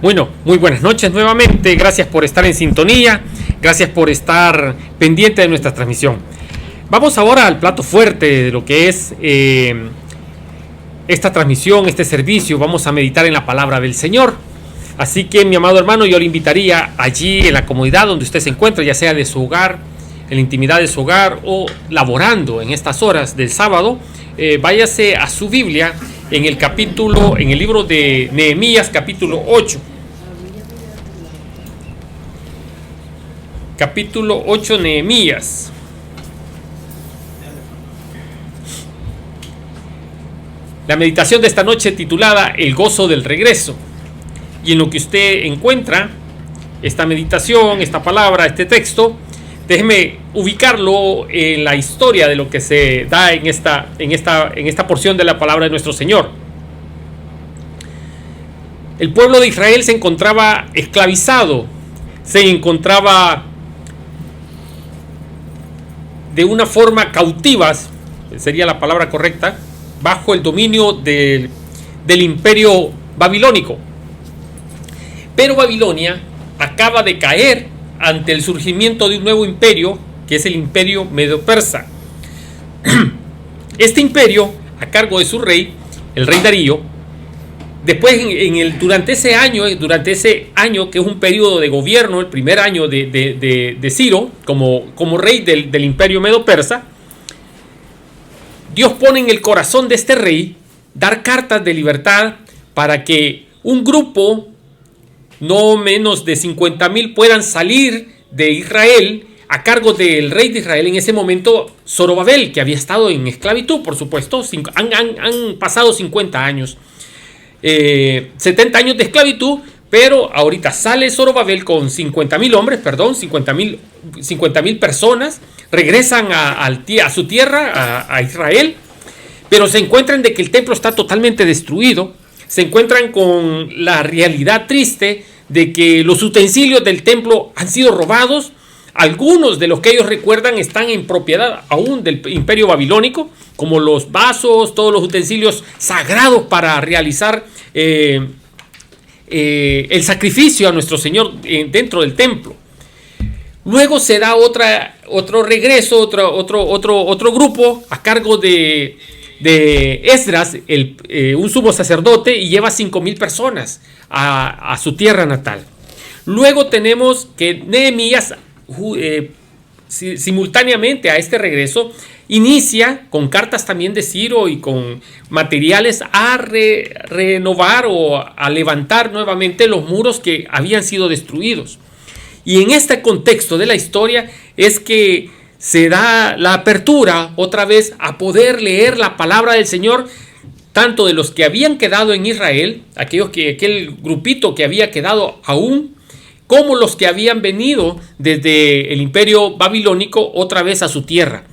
Bueno, muy buenas noches nuevamente, gracias por estar en sintonía, gracias por estar pendiente de nuestra transmisión. Vamos ahora al plato fuerte de lo que es esta transmisión, este servicio. Vamos a meditar en la palabra del Señor. Así que, mi amado hermano, yo le invitaría allí en la comodidad donde usted se encuentra, ya sea de su hogar, en la intimidad de su hogar o laborando en estas horas del sábado, váyase a su Biblia en el libro de Nehemías, capítulo 8. Capítulo 8, Nehemías. La meditación de esta noche titulada El gozo del regreso. Y en lo que usted encuentra esta meditación, esta palabra, este texto, déjeme ubicarlo en la historia de lo que se da en esta porción de la palabra de nuestro Señor. El pueblo de Israel se encontraba esclavizado, se encontraba de una forma cautivas, sería la palabra correcta, bajo el dominio del imperio babilónico. Pero Babilonia acaba de caer ante el surgimiento de un nuevo imperio, que es el imperio medo-persa. Este imperio, a cargo de su rey, el rey Darío, después durante ese año, que es un periodo de gobierno, el primer año de Ciro, como rey del imperio medo-persa, Dios pone en el corazón de este rey dar cartas de libertad para que un grupo, no menos de 50,000, puedan salir de Israel a cargo del rey de Israel en ese momento, Zorobabel, que había estado en esclavitud, por supuesto. Han pasado 50 años. 70 años de esclavitud, pero ahorita sale Zorobabel con 50,000 hombres, 50,000 personas, regresan a su tierra, a Israel, pero se encuentran de que el templo está totalmente destruido, se encuentran con la realidad triste de que los utensilios del templo han sido robados. Algunos de los que ellos recuerdan están en propiedad aún del imperio babilónico, como los vasos, todos los utensilios sagrados para realizar el sacrificio a nuestro Señor dentro del templo. Luego se da otro regreso, otro grupo a cargo de Esdras, un sumo sacerdote, y lleva 5,000 personas a su tierra natal. Luego tenemos que Nehemías, simultáneamente a este regreso, inicia con cartas también de Ciro y con materiales a renovar o a levantar nuevamente los muros que habían sido destruidos. Y en este contexto de la historia es que se da la apertura otra vez a poder leer la palabra del Señor, tanto de los que habían quedado en Israel, aquel grupito que había quedado aún, como los que habían venido desde el imperio babilónico otra vez a su tierra.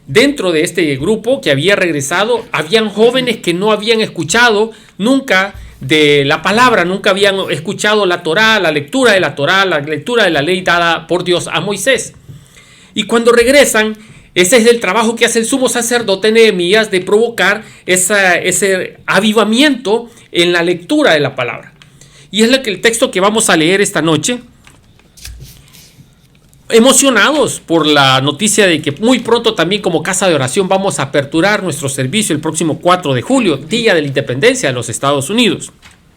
Dentro de este grupo que había regresado, habían jóvenes que no habían escuchado nunca de la palabra, nunca habían escuchado la Torá, la lectura de la Torá, la lectura de la ley dada por Dios a Moisés. Y cuando regresan, ese es el trabajo que hace el sumo sacerdote Nehemías, de provocar ese avivamiento en la lectura de la palabra. Y es el texto que vamos a leer esta noche, emocionados por la noticia de que muy pronto también como casa de oración vamos a aperturar nuestro servicio el próximo 4 de julio, Día de la Independencia de los Estados Unidos.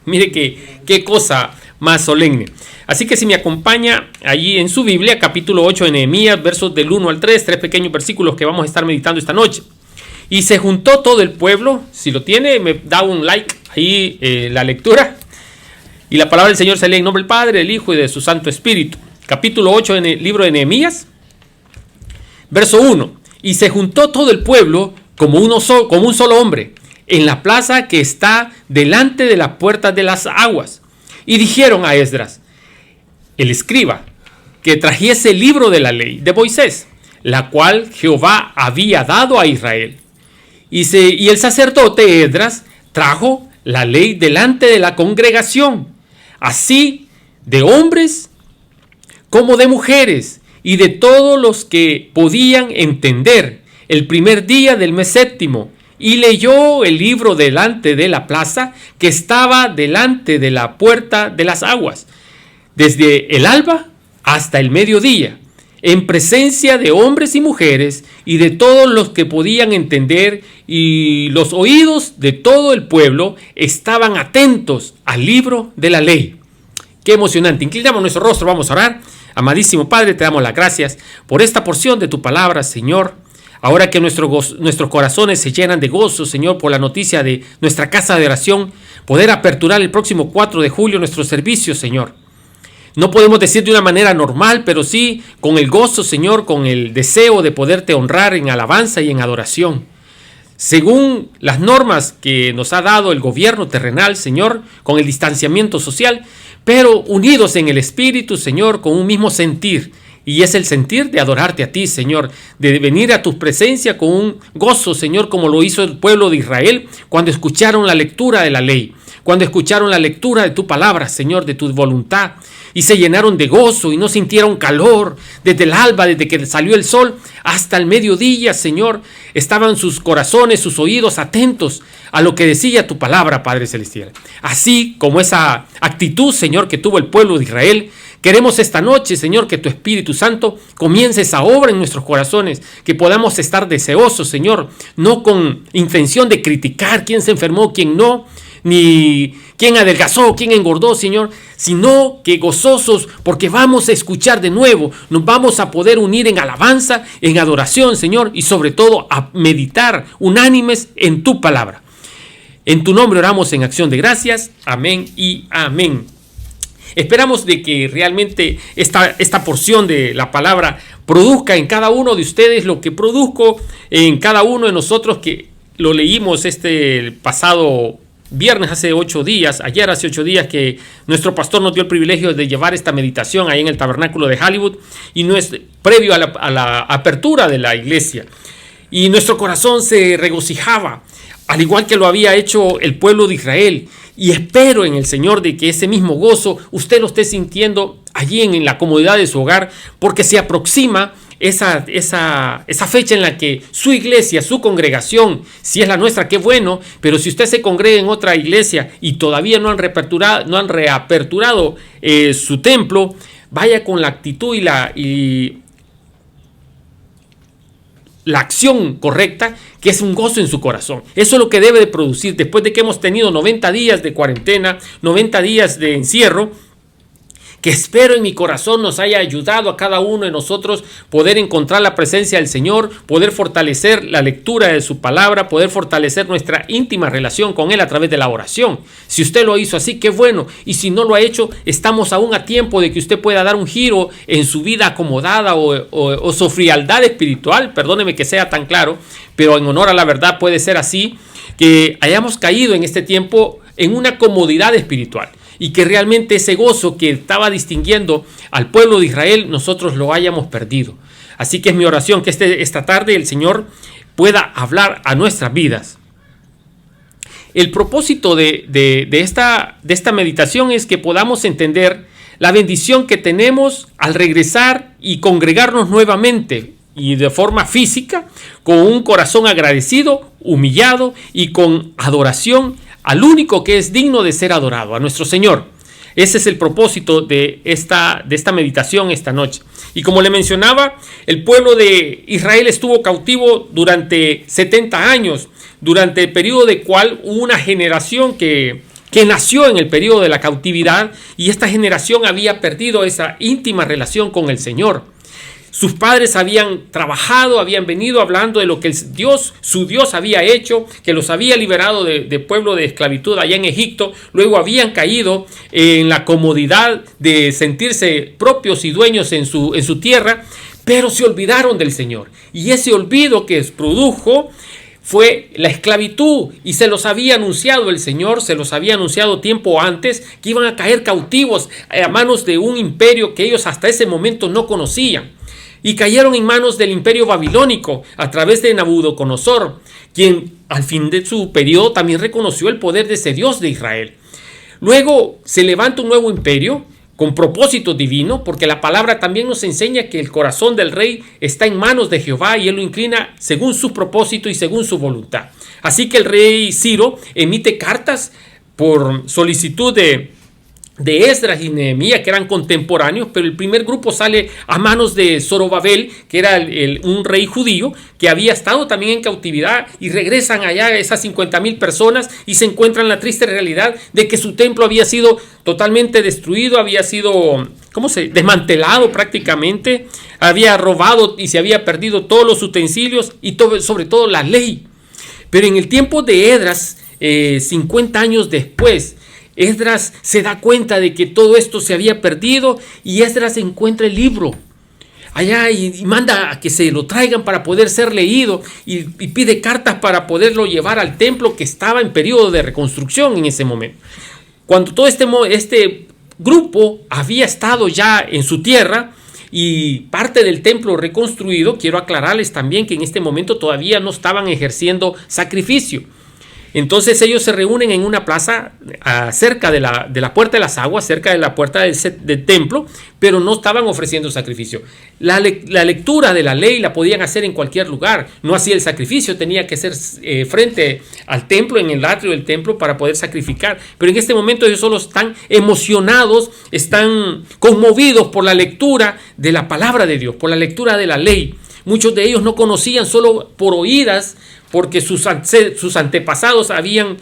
Mire qué cosa más solemne. Así que si me acompaña allí en su Biblia, capítulo 8 de Nehemías, versos del 1 al 3, 3 pequeños versículos que vamos a estar meditando esta noche. Y se juntó todo el pueblo. Si lo tiene, me da un like ahí la lectura. Y la palabra del Señor se lee en nombre del Padre, del Hijo y de su Santo Espíritu. Capítulo 8 en el libro de Nehemías, verso 1. Y se juntó todo el pueblo como un solo hombre en la plaza que está delante de las puertas de las aguas. Y dijeron a Esdras, el escriba, que trajese el libro de la ley de Moisés, la cual Jehová había dado a Israel. Y el sacerdote Esdras trajo la ley delante de la congregación, así de hombres como de mujeres, y de todos los que podían entender, el primer día del mes séptimo, y leyó el libro delante de la plaza que estaba delante de la puerta de las aguas, desde el alba hasta el mediodía, en presencia de hombres y mujeres y de todos los que podían entender, y los oídos de todo el pueblo estaban atentos al libro de la ley. Qué emocionante. Inclinamos nuestro rostro, vamos a orar. Amadísimo Padre, te damos las gracias por esta porción de tu palabra, Señor. Ahora que nuestros corazones se llenan de gozo, Señor, por la noticia de nuestra casa de oración, poder aperturar el próximo 4 de julio nuestro servicio, Señor. No podemos decir de una manera normal, pero sí con el gozo, Señor, con el deseo de poderte honrar en alabanza y en adoración. Según las normas que nos ha dado el gobierno terrenal, Señor, con el distanciamiento social, pero unidos en el Espíritu, Señor, con un mismo sentir. Y es el sentir de adorarte a ti, Señor, de venir a tu presencia con un gozo, Señor, como lo hizo el pueblo de Israel cuando escucharon la lectura de la ley, cuando escucharon la lectura de tu palabra, Señor, de tu voluntad, y se llenaron de gozo y no sintieron calor desde el alba, desde que salió el sol hasta el mediodía, Señor. Estaban sus corazones, sus oídos atentos a lo que decía tu palabra, Padre Celestial. Así como esa actitud, Señor, que tuvo el pueblo de Israel, queremos esta noche, Señor, que tu Espíritu Santo comience esa obra en nuestros corazones, que podamos estar deseosos, Señor, no con intención de criticar quién se enfermó, quién no, ni quién adelgazó, quién engordó, Señor, sino que gozosos porque vamos a escuchar de nuevo, nos vamos a poder unir en alabanza, en adoración, Señor, y sobre todo a meditar unánimes en tu palabra. En tu nombre oramos en acción de gracias. Amén y amén. Esperamos de que realmente esta porción de la palabra produzca en cada uno de ustedes lo que produjo en cada uno de nosotros, que lo leímos el pasado viernes, hace 8 días, ayer hace 8 días, que nuestro pastor nos dio el privilegio de llevar esta meditación ahí en el tabernáculo de Hollywood, y no es previo a la apertura de la iglesia. Y nuestro corazón se regocijaba, al igual que lo había hecho el pueblo de Israel. Y espero en el Señor de que ese mismo gozo usted lo esté sintiendo allí en la comodidad de su hogar, porque se aproxima esa fecha en la que su iglesia, su congregación, si es la nuestra, qué bueno, pero si usted se congrega en otra iglesia y todavía no han reaperturado su templo, vaya con la actitud y la acción correcta, que es un gozo en su corazón. Eso es lo que debe de producir después de que hemos tenido 90 días de cuarentena, 90 días de encierro, que espero en mi corazón nos haya ayudado a cada uno de nosotros poder encontrar la presencia del Señor, poder fortalecer la lectura de su palabra, poder fortalecer nuestra íntima relación con Él a través de la oración. Si usted lo hizo así, qué bueno. Y si no lo ha hecho, estamos aún a tiempo de que usted pueda dar un giro en su vida acomodada o su frialdad espiritual. Perdóneme que sea tan claro, pero en honor a la verdad puede ser así, que hayamos caído en este tiempo en una comodidad espiritual, y que realmente ese gozo que estaba distinguiendo al pueblo de Israel, nosotros lo hayamos perdido. Así que es mi oración que esta tarde el Señor pueda hablar a nuestras vidas. El propósito de esta meditación es que podamos entender la bendición que tenemos al regresar y congregarnos nuevamente, y de forma física, con un corazón agradecido, humillado y con adoración al único que es digno de ser adorado, a nuestro Señor. Ese es el propósito de esta meditación esta noche. Y como le mencionaba, el pueblo de Israel estuvo cautivo durante 70 años, durante el periodo de cual hubo una generación que nació en el periodo de la cautividad, y esta generación había perdido esa íntima relación con el Señor. Sus padres habían trabajado, habían venido hablando de lo que su Dios había hecho, que los había liberado de pueblo de esclavitud allá en Egipto. Luego habían caído en la comodidad de sentirse propios y dueños en su tierra, pero se olvidaron del Señor. Y ese olvido que produjo fue la esclavitud, y se los había anunciado el Señor, se los había anunciado tiempo antes, que iban a caer cautivos a manos de un imperio que ellos hasta ese momento no conocían. Y cayeron en manos del imperio babilónico a través de Nabucodonosor, quien al fin de su periodo también reconoció el poder de ese Dios de Israel. Luego se levanta un nuevo imperio con propósito divino, porque la palabra también nos enseña que el corazón del rey está en manos de Jehová y él lo inclina según su propósito y según su voluntad. Así que el rey Ciro emite cartas por solicitud de Esdras y Nehemías, que eran contemporáneos, pero el primer grupo sale a manos de Zorobabel, que era un rey judío que había estado también en cautividad, y regresan allá esas 50,000 personas y se encuentran la triste realidad de que su templo había sido totalmente destruido, había sido desmantelado prácticamente, había robado y se había perdido todos los utensilios y sobre todo la ley. Pero en el tiempo de Esdras, 50 años después, Esdras se da cuenta de que todo esto se había perdido y Esdras encuentra el libro allá y manda a que se lo traigan para poder ser leído y pide cartas para poderlo llevar al templo que estaba en periodo de reconstrucción en ese momento. Cuando todo este grupo había estado ya en su tierra y parte del templo reconstruido, quiero aclararles también que en este momento todavía no estaban ejerciendo sacrificio. Entonces ellos se reúnen en una plaza cerca de la puerta de las aguas, cerca de la puerta del templo, pero no estaban ofreciendo sacrificio. La lectura de la ley la podían hacer en cualquier lugar, no hacía el sacrificio, tenía que ser frente al templo, en el atrio del templo para poder sacrificar. Pero en este momento ellos solo están emocionados, están conmovidos por la lectura de la palabra de Dios, por la lectura de la ley. Muchos de ellos no conocían, solo por oídas, porque sus antepasados habían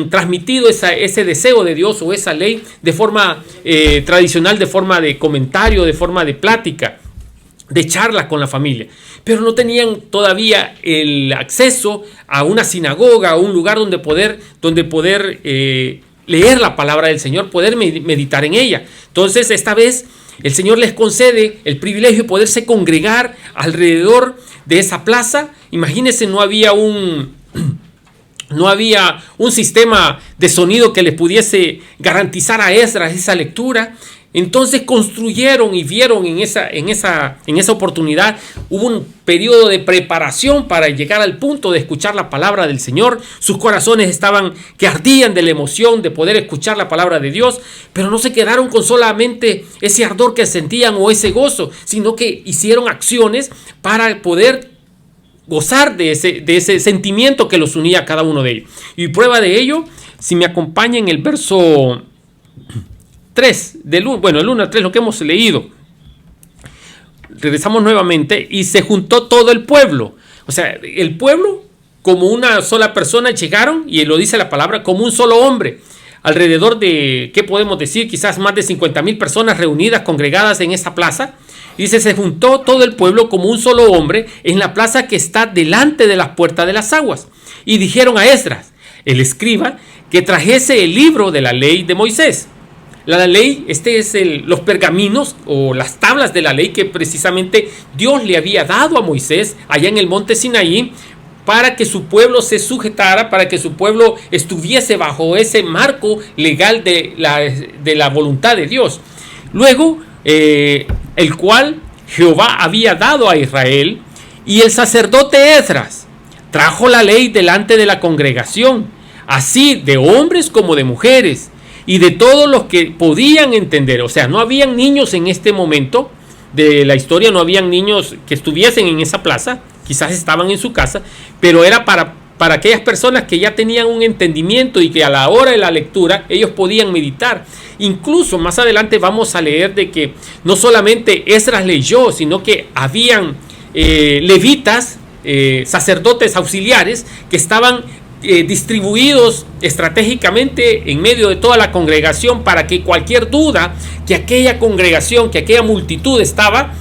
transmitido ese deseo de Dios o esa ley de forma tradicional, de forma de comentario, de forma de plática, de charla con la familia. Pero no tenían todavía el acceso a una sinagoga, a un lugar donde poder leer la palabra del Señor, poder meditar en ella. Entonces, esta vez el Señor les concede el privilegio de poderse congregar alrededor de esa plaza. Imagínense, no había un sistema de sonido que les pudiese garantizar a Esdras esa lectura. Entonces construyeron y vieron en esa oportunidad, hubo un periodo de preparación para llegar al punto de escuchar la palabra del Señor. Sus corazones estaban que ardían de la emoción de poder escuchar la palabra de Dios, pero no se quedaron con solamente ese ardor que sentían o ese gozo, sino que hicieron acciones para poder gozar de ese sentimiento que los unía a cada uno de ellos. Y prueba de ello, si me acompaña en el verso 3, el 1 al 3, lo que hemos leído. Regresamos nuevamente y se juntó todo el pueblo. O sea, el pueblo como una sola persona llegaron, y lo dice la palabra, como un solo hombre. Alrededor de, ¿qué podemos decir? Quizás más de 50,000 personas reunidas, congregadas en esta plaza. Dice, se juntó todo el pueblo como un solo hombre en la plaza que está delante de las puertas de las aguas. Y dijeron a Esdras, el escriba, que trajese el libro de la ley de Moisés. La ley, los pergaminos o las tablas de la ley que precisamente Dios le había dado a Moisés allá en el monte Sinaí, para que su pueblo se sujetara, para que su pueblo estuviese bajo ese marco legal de la voluntad de Dios. Luego, el cual Jehová había dado a Israel, y el sacerdote Esdras trajo la ley delante de la congregación, así de hombres como de mujeres, y de todos los que podían entender. O sea, no habían niños en este momento de la historia, no habían niños que estuviesen en esa plaza, quizás estaban en su casa, pero era para aquellas personas que ya tenían un entendimiento y que a la hora de la lectura ellos podían meditar. Incluso más adelante vamos a leer de que no solamente Esdras leyó, sino que habían levitas, sacerdotes auxiliares que estaban distribuidos estratégicamente en medio de toda la congregación, para que cualquier duda que aquella congregación, que aquella multitud estaba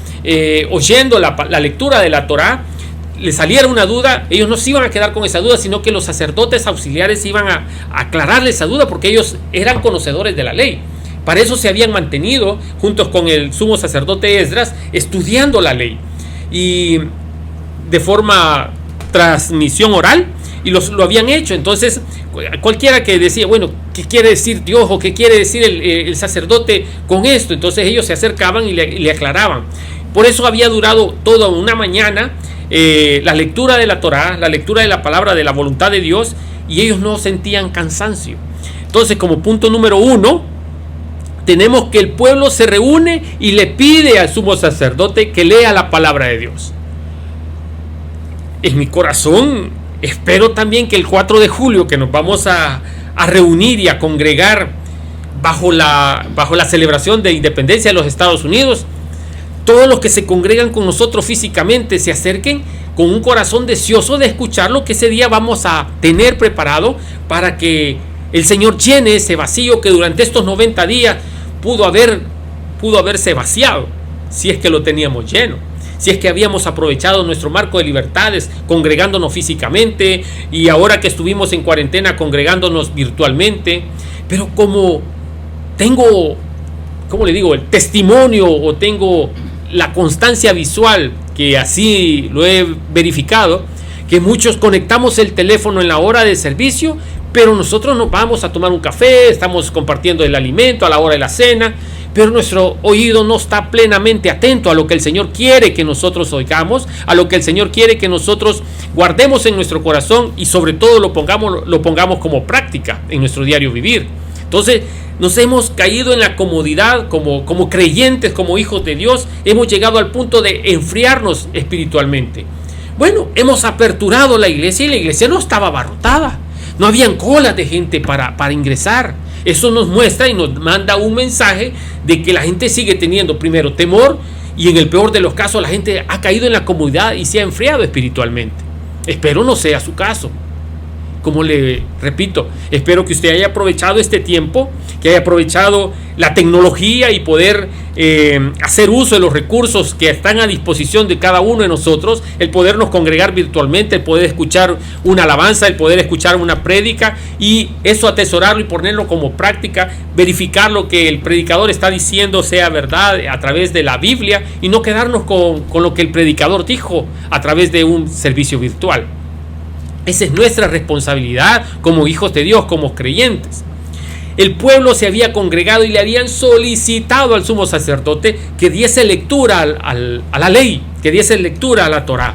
oyendo la lectura de la Torá, le saliera una duda, ellos no se iban a quedar con esa duda, sino que los sacerdotes auxiliares iban a aclararle esa duda, porque ellos eran conocedores de la ley. Para eso se habían mantenido juntos con el sumo sacerdote Esdras, estudiando la ley, y de forma transmisión oral, y lo habían hecho. Entonces cualquiera que decía, bueno, ¿qué quiere decir Dios o qué quiere decir el sacerdote con esto? Entonces ellos se acercaban y le aclaraban. Por eso había durado toda una mañana la lectura de la Torá, la lectura de la palabra de la voluntad de Dios, y ellos no sentían cansancio. Entonces, como punto número 1, tenemos que el pueblo se reúne y le pide al sumo sacerdote que lea la palabra de Dios. En mi corazón espero también que el 4 de julio, que nos vamos a reunir y a congregar bajo la celebración de independencia de los Estados Unidos, todos los que se congregan con nosotros físicamente se acerquen con un corazón deseoso de escuchar lo que ese día vamos a tener preparado, para que el Señor llene ese vacío que durante estos 90 días pudo haberse vaciado, si es que lo teníamos lleno, si es que habíamos aprovechado nuestro marco de libertades congregándonos físicamente, y ahora que estuvimos en cuarentena congregándonos virtualmente. Pero como tengo, ¿cómo le digo?, el testimonio, o tengo la constancia visual, que así lo he verificado, que muchos conectamos el teléfono en la hora de servicio, pero nosotros nos vamos a tomar un café, estamos compartiendo el alimento a la hora de la cena, pero nuestro oído no está plenamente atento a lo que el Señor quiere que nosotros oigamos, a lo que el Señor quiere que nosotros guardemos en nuestro corazón, y sobre todo lo pongamos como práctica en nuestro diario vivir. Entonces nos hemos caído en la comodidad como creyentes, como hijos de Dios. Hemos llegado al punto de enfriarnos espiritualmente. Bueno, hemos aperturado la iglesia, y la iglesia no estaba abarrotada. No habían colas de gente para ingresar. Eso nos muestra y nos manda un mensaje de que la gente sigue teniendo primero temor, y en el peor de los casos la gente ha caído en la comodidad y se ha enfriado espiritualmente. Espero no sea su caso. Como le repito, espero que usted haya aprovechado este tiempo, que haya aprovechado la tecnología y poder hacer uso de los recursos que están a disposición de cada uno de nosotros, el podernos congregar virtualmente, el poder escuchar una alabanza, el poder escuchar una prédica, y eso atesorarlo y ponerlo como práctica, verificar lo que el predicador está diciendo sea verdad a través de la Biblia, y no quedarnos con lo que el predicador dijo a través de un servicio virtual. Esa es nuestra responsabilidad como hijos de Dios, como creyentes. El pueblo se había congregado y le habían solicitado al sumo sacerdote que diese lectura a la ley, que diese lectura a la Torá.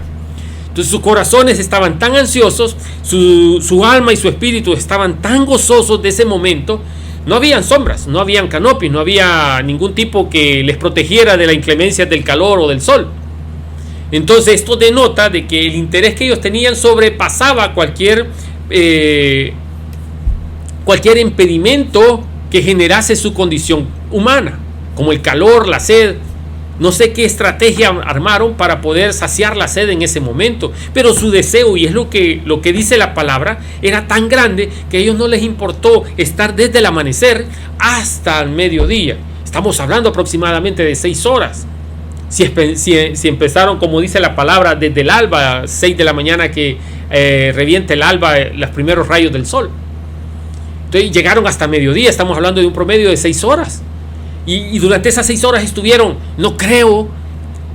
Entonces sus corazones estaban tan ansiosos, su alma y su espíritu estaban tan gozosos de ese momento. No habían sombras, no habían canopios, no había ningún tipo que les protegiera de la inclemencia del calor o del sol. Entonces esto denota de que el interés que ellos tenían sobrepasaba cualquier impedimento que generase su condición humana, como el calor, la sed. No sé qué estrategia armaron para poder saciar la sed en ese momento, pero su deseo, y es lo que dice la palabra, era tan grande que a ellos no les importó estar desde el amanecer hasta el mediodía. Estamos hablando aproximadamente de 6 horas. Si empezaron, como dice la palabra, desde el alba, 6 de la mañana que revienta el alba, los primeros rayos del sol. Entonces llegaron hasta mediodía, estamos hablando de un promedio de 6 horas. Y durante esas 6 horas estuvieron, no creo,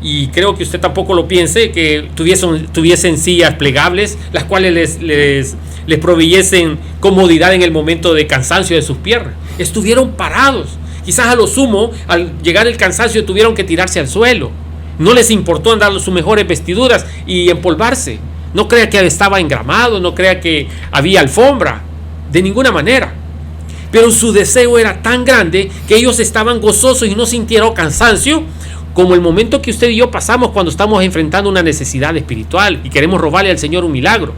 y creo que usted tampoco lo piense, que tuviesen sillas plegables, las cuales les proveyesen comodidad en el momento de cansancio de sus piernas. Estuvieron parados. Quizás a lo sumo, al llegar el cansancio, tuvieron que tirarse al suelo. No les importó andar sus mejores vestiduras y empolvarse. No crea que estaba engramado, no crea que había alfombra, de ninguna manera. Pero su deseo era tan grande que ellos estaban gozosos y no sintieron cansancio, como el momento que usted y yo pasamos cuando estamos enfrentando una necesidad espiritual y queremos robarle al Señor un milagro.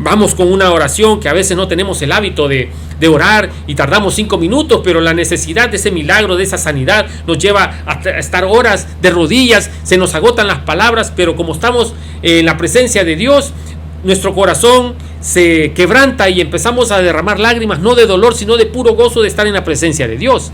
Vamos con una oración que a veces no tenemos el hábito de orar y tardamos 5 minutos, pero la necesidad de ese milagro, de esa sanidad, nos lleva a estar horas de rodillas, se nos agotan las palabras, pero como estamos en la presencia de Dios, nuestro corazón se quebranta y empezamos a derramar lágrimas, no de dolor, sino de puro gozo de estar en la presencia de Dios.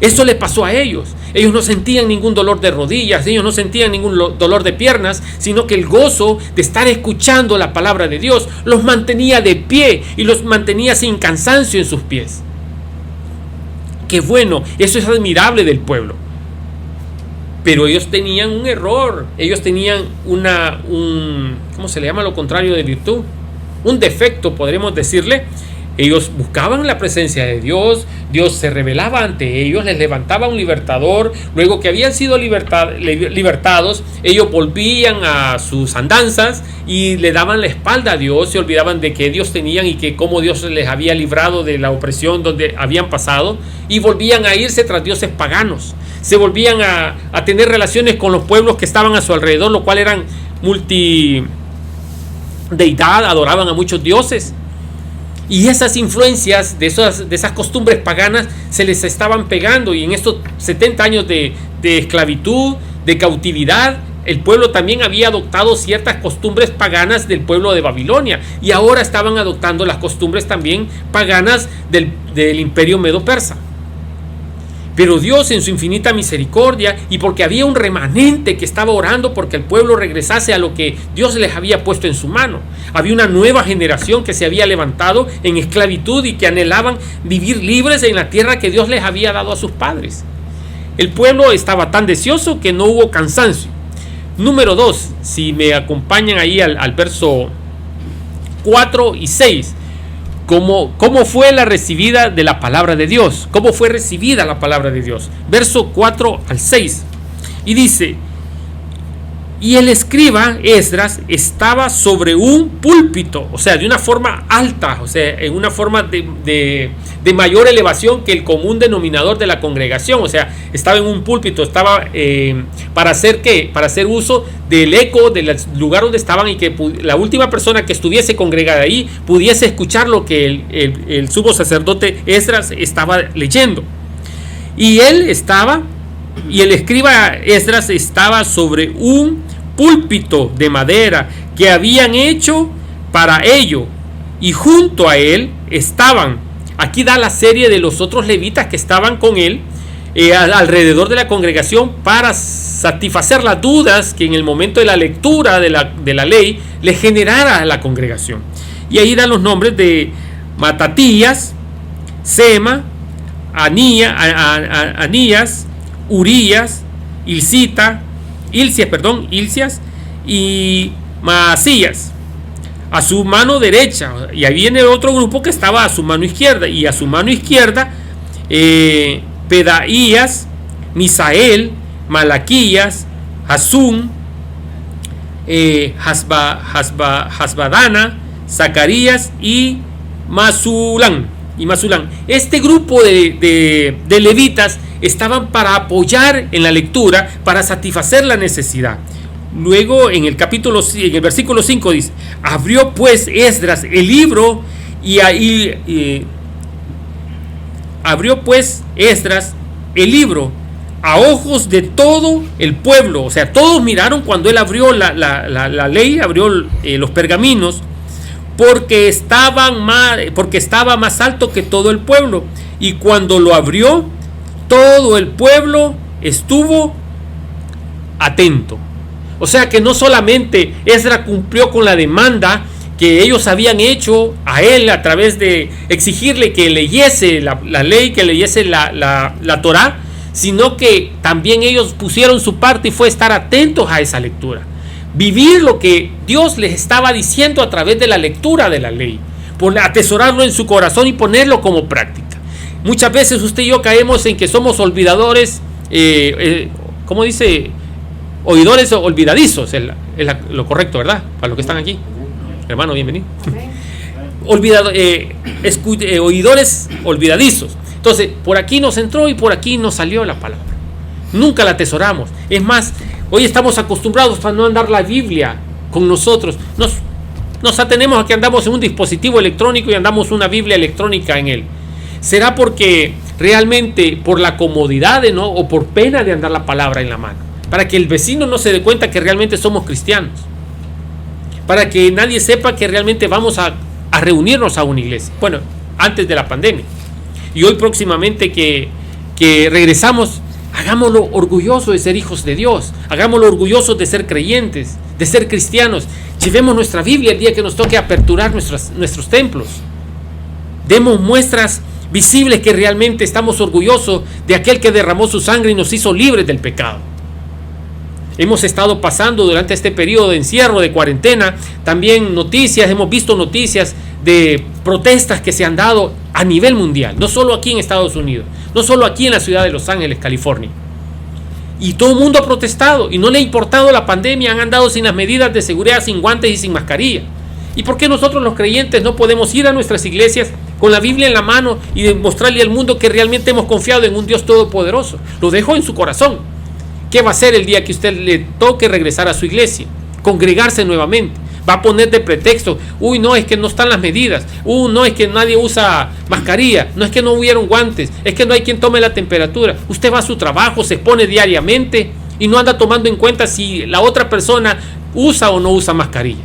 Eso les pasó a ellos. Ellos no sentían ningún dolor de rodillas, ellos no sentían ningún dolor de piernas, sino que el gozo de estar escuchando la palabra de Dios los mantenía de pie y los mantenía sin cansancio en sus pies. Qué bueno, eso es admirable del pueblo. Pero ellos tenían un error, ellos tenían ¿cómo se le llama lo contrario de virtud? Un defecto, podremos decirle. Ellos buscaban la presencia de Dios, Dios se revelaba ante ellos, les levantaba un libertador. Luego que habían sido libertados, ellos volvían a sus andanzas y le daban la espalda a Dios, se olvidaban de que Dios tenían y que cómo Dios les había librado de la opresión donde habían pasado, y volvían a irse tras dioses paganos. Se volvían a tener relaciones con los pueblos que estaban a su alrededor, lo cual eran multideidad, adoraban a muchos dioses. Y esas influencias de esas costumbres paganas se les estaban pegando, y en estos 70 años de esclavitud, de cautividad, el pueblo también había adoptado ciertas costumbres paganas del pueblo de Babilonia, y ahora estaban adoptando las costumbres también paganas del imperio medo-persa. Pero Dios, en su infinita misericordia, y porque había un remanente que estaba orando porque el pueblo regresase a lo que Dios les había puesto en su mano, había una nueva generación que se había levantado en esclavitud y que anhelaban vivir libres en la tierra que Dios les había dado a sus padres. El pueblo estaba tan deseoso que no hubo cansancio. Número 2, si me acompañan ahí al verso 4 y 6. ¿Cómo fue la recibida de la palabra de Dios? ¿Cómo fue recibida la palabra de Dios? Verso 4 al 6. Y dice: y el escriba Esdras estaba sobre un púlpito, o sea, de una forma alta, o sea, en una forma de mayor elevación que el común denominador de la congregación. O sea, estaba en un púlpito, estaba ¿para hacer qué? Para hacer uso del eco del lugar donde estaban, y que la última persona que estuviese congregada ahí pudiese escuchar lo que el sumo sacerdote Esdras estaba leyendo. Y el escriba Esdras estaba sobre un púlpito de madera que habían hecho para ello, y junto a él estaban, aquí da la serie de los otros levitas que estaban con él alrededor de la congregación, para satisfacer las dudas que en el momento de la lectura de la ley le generara a la congregación. Y ahí dan los nombres de Matatías, Sema, Anías, Urías, Ilcias y Maasías a su mano derecha. Y ahí viene otro grupo que estaba a su mano izquierda, y a su mano izquierda Pedaías, Misael, Malaquías, Hasum, Hasbadana, Zacarías y Masulán. Este grupo de levitas estaban para apoyar en la lectura, para satisfacer la necesidad. Luego en el versículo 5 dice: abrió pues Esdras el libro, y ahí abrió pues Esdras el libro a ojos de todo el pueblo. O sea, todos miraron cuando él abrió la ley, abrió los pergaminos, porque estaba más alto que todo el pueblo. Y cuando lo abrió, todo el pueblo estuvo atento. O sea que no solamente Esdras cumplió con la demanda que ellos habían hecho a él a través de exigirle que leyese la ley, que leyese la Torá, sino que también ellos pusieron su parte, y fue estar atentos a esa lectura, vivir lo que Dios les estaba diciendo a través de la lectura de la ley, atesorarlo en su corazón y ponerlo como práctica. Muchas veces usted y yo caemos en que somos olvidadores, ¿cómo dice? Oidores olvidadizos, es lo correcto, ¿verdad? Para los que están aquí. Hermano, bienvenido. Oidores olvidadizos. Entonces, por aquí nos entró y por aquí nos salió la palabra. Nunca la atesoramos. Es más, hoy estamos acostumbrados a no andar la Biblia con nosotros. Nos atenemos a que andamos en un dispositivo electrónico y andamos una Biblia electrónica en él. ¿Será porque realmente por la comodidad o por pena de andar la palabra en la mano? Para que el vecino no se dé cuenta que realmente somos cristianos. Para que nadie sepa que realmente vamos a reunirnos a una iglesia. Bueno, antes de la pandemia. Y hoy próximamente que regresamos, hagámoslo orgulloso de ser hijos de Dios. Hagámoslo orgullosos de ser creyentes, de ser cristianos. Llevemos nuestra Biblia el día que nos toque aperturar nuestros templos. Demos muestras visibles que realmente estamos orgullosos de aquel que derramó su sangre y nos hizo libres del pecado. Hemos estado pasando durante este periodo de encierro, de cuarentena, también hemos visto noticias de protestas que se han dado a nivel mundial, no solo aquí en Estados Unidos, no solo aquí en la ciudad de Los Ángeles, California. Y todo el mundo ha protestado y no le ha importado la pandemia, han andado sin las medidas de seguridad, sin guantes y sin mascarilla. ¿Y por qué nosotros los creyentes no podemos ir a nuestras iglesias con la Biblia en la mano y demostrarle al mundo que realmente hemos confiado en un Dios todopoderoso? Lo dejo en su corazón. ¿Qué va a hacer el día que usted le toque regresar a su iglesia? Congregarse nuevamente. Va a poner de pretexto, uy, no, es que no están las medidas, no, es que nadie usa mascarilla, no es que no hubieron guantes, es que no hay quien tome la temperatura. Usted va a su trabajo, se expone diariamente y no anda tomando en cuenta si la otra persona usa o no usa mascarilla.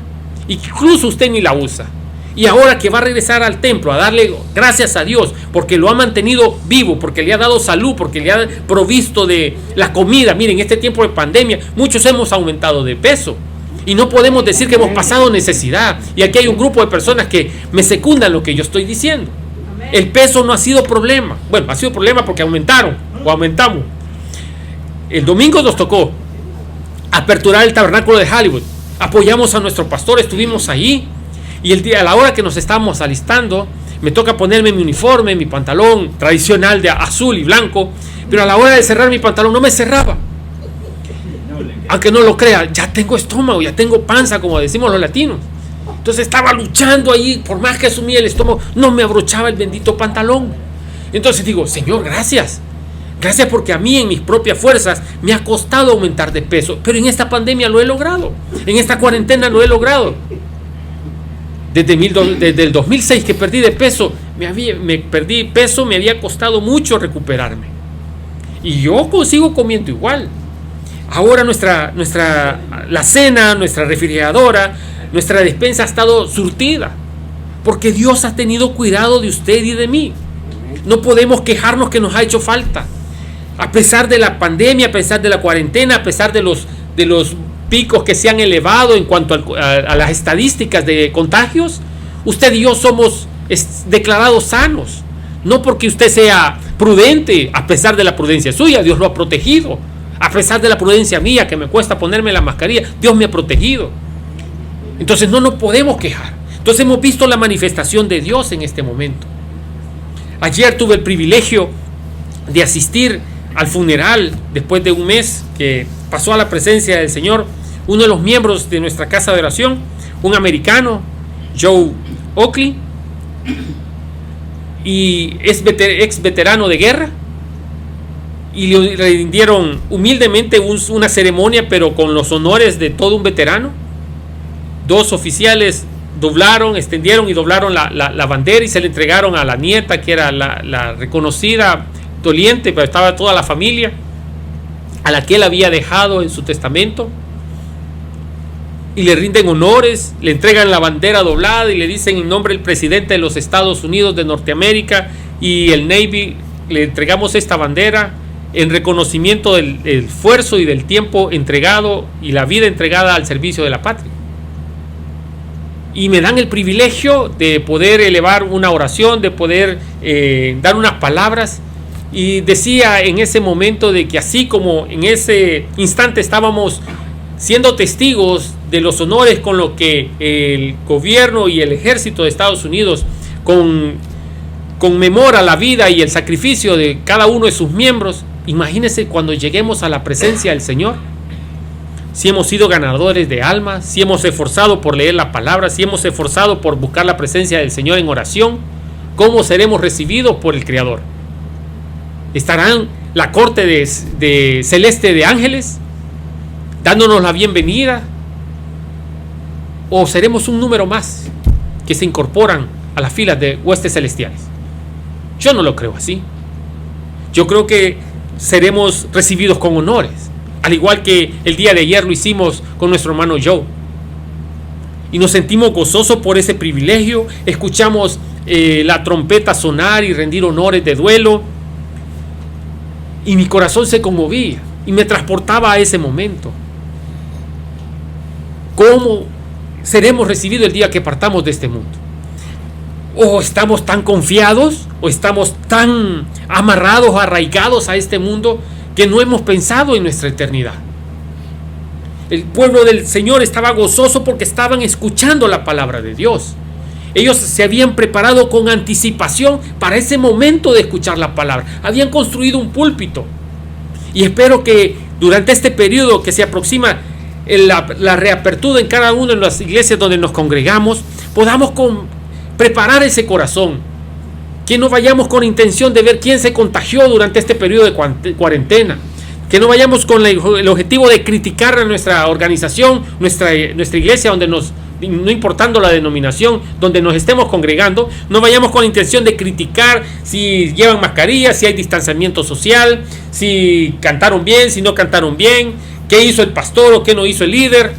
Incluso usted ni la usa. Y ahora que va a regresar al templo a darle gracias a Dios porque lo ha mantenido vivo, porque le ha dado salud, porque le ha provisto de la comida. Miren, en este tiempo de pandemia muchos hemos aumentado de peso. Y no podemos decir que hemos pasado necesidad. Y aquí hay un grupo de personas que me secundan lo que yo estoy diciendo. El peso no ha sido problema. Bueno, ha sido problema porque aumentamos. El domingo nos tocó aperturar el tabernáculo de Hollywood. Apoyamos a nuestro pastor, estuvimos ahí. Y a la hora que nos estábamos alistando, me toca ponerme mi uniforme, mi pantalón tradicional de azul y blanco. Pero a la hora de cerrar mi pantalón no me cerraba. Aunque no lo crea, ya tengo estómago, ya tengo panza, como decimos los latinos. Entonces estaba luchando ahí, por más que asumía el estómago, no me abrochaba el bendito pantalón. Entonces digo, Señor, gracias. Gracias porque a mí en mis propias fuerzas me ha costado aumentar de peso. Pero en esta pandemia lo he logrado. En esta cuarentena lo he logrado. Desde el 2006 que perdí de peso, me había costado mucho recuperarme. Y yo sigo comiendo igual. Ahora la cena, nuestra refrigeradora, nuestra despensa ha estado surtida, porque Dios ha tenido cuidado de usted y de mí. No podemos quejarnos que nos ha hecho falta. A pesar de la pandemia, a pesar de la cuarentena, a pesar de los picos que se han elevado en cuanto a las estadísticas de contagios, usted y yo somos declarados sanos. No porque usted sea prudente, a pesar de la prudencia suya, Dios lo ha protegido. A pesar de la prudencia mía, que me cuesta ponerme la mascarilla, Dios me ha protegido. Entonces no nos podemos quejar. Entonces hemos visto la manifestación de Dios en este momento. Ayer tuve el privilegio de asistir al funeral, después de un mes que pasó a la presencia del Señor, uno de los miembros de nuestra casa de oración, un americano, Joe Oakley, y es ex veterano de guerra. Y le rindieron humildemente una ceremonia, pero con los honores de todo un veterano. 2 oficiales extendieron y doblaron la bandera y se le entregaron a la nieta, que era la reconocida doliente, pero estaba toda la familia, a la que él había dejado en su testamento. Y le rinden honores, le entregan la bandera doblada y le dicen en nombre del presidente de los Estados Unidos de Norteamérica y el Navy, le entregamos esta bandera en reconocimiento del esfuerzo y del tiempo entregado y la vida entregada al servicio de la patria. Y me dan el privilegio de poder elevar una oración, de poder dar unas palabras. Y decía en ese momento de que así como en ese instante estábamos siendo testigos de los honores con lo que el gobierno y el ejército de Estados Unidos conmemora la vida y el sacrificio de cada uno de sus miembros, imagínense cuando lleguemos a la presencia del Señor. Si hemos sido ganadores de almas, si hemos esforzado por leer la palabra, si hemos esforzado por buscar la presencia del Señor en oración, ¿cómo seremos recibidos por el Creador? ¿Estarán la corte de celeste de ángeles dándonos la bienvenida? ¿O seremos un número más que se incorporan a las filas de huestes celestiales? Yo no lo creo así. Yo creo que seremos recibidos con honores, al igual que el día de ayer lo hicimos con nuestro hermano Joe. Y nos sentimos gozosos por ese privilegio. Escuchamos la trompeta sonar y rendir honores de duelo. Y mi corazón se conmovía y me transportaba a ese momento. ¿Cómo seremos recibidos el día que partamos de este mundo? ¿O estamos tan confiados? ¿O estamos tan amarrados, arraigados a este mundo que no hemos pensado en nuestra eternidad? El pueblo del Señor estaba gozoso porque estaban escuchando la palabra de Dios. Ellos se habían preparado con anticipación para ese momento de escuchar la palabra. Habían construido un púlpito. Y espero que durante este periodo que se aproxima la reapertura en cada una de las iglesias donde nos congregamos, podamos preparar ese corazón. Que no vayamos con intención de ver quién se contagió durante este periodo de cuarentena. Que no vayamos con el objetivo de criticar a nuestra organización, nuestra iglesia, donde no importando la denominación, donde nos estemos congregando, no vayamos con la intención de criticar si llevan mascarilla, si hay distanciamiento social, si cantaron bien, si no cantaron bien, qué hizo el pastor o qué no hizo el líder.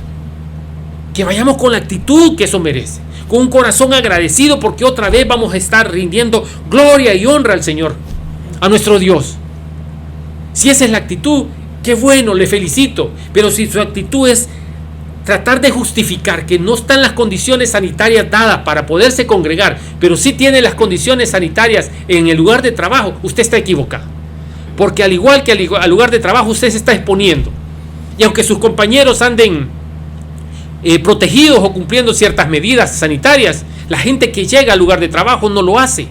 Que vayamos con la actitud que eso merece, con un corazón agradecido, porque otra vez vamos a estar rindiendo gloria y honra al Señor, a nuestro Dios. Si esa es la actitud, qué bueno, le felicito. Pero si su actitud es tratar de justificar que no están las condiciones sanitarias dadas para poderse congregar, pero sí tiene las condiciones sanitarias en el lugar de trabajo, usted está equivocado. Porque al igual que al lugar de trabajo, usted se está exponiendo. Y aunque sus compañeros anden protegidos o cumpliendo ciertas medidas sanitarias, la gente que llega al lugar de trabajo no lo hace.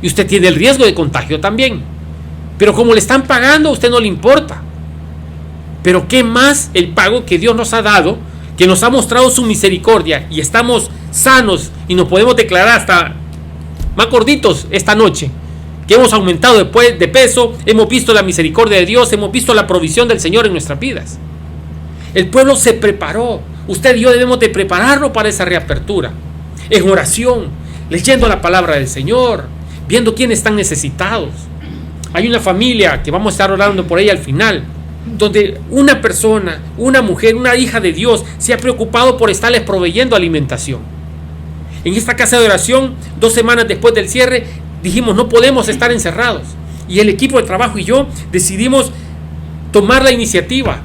Y usted tiene el riesgo de contagio también. Pero como le están pagando, a usted no le importa. Pero qué más el pago que Dios nos ha dado, que nos ha mostrado su misericordia y estamos sanos y nos podemos declarar hasta más gorditos esta noche, que hemos aumentado después de peso, hemos visto la misericordia de Dios, hemos visto la provisión del Señor en nuestras vidas. El pueblo se preparó. Usted y yo debemos de prepararnos para esa reapertura, en oración, leyendo la palabra del Señor, viendo quiénes están necesitados. Hay una familia que vamos a estar orando por ella al final, donde una persona, una mujer, una hija de Dios se ha preocupado por estarles proveyendo alimentación. En esta casa de oración, 2 semanas después del cierre, dijimos no podemos estar encerrados. Y el equipo de trabajo y yo decidimos tomar la iniciativa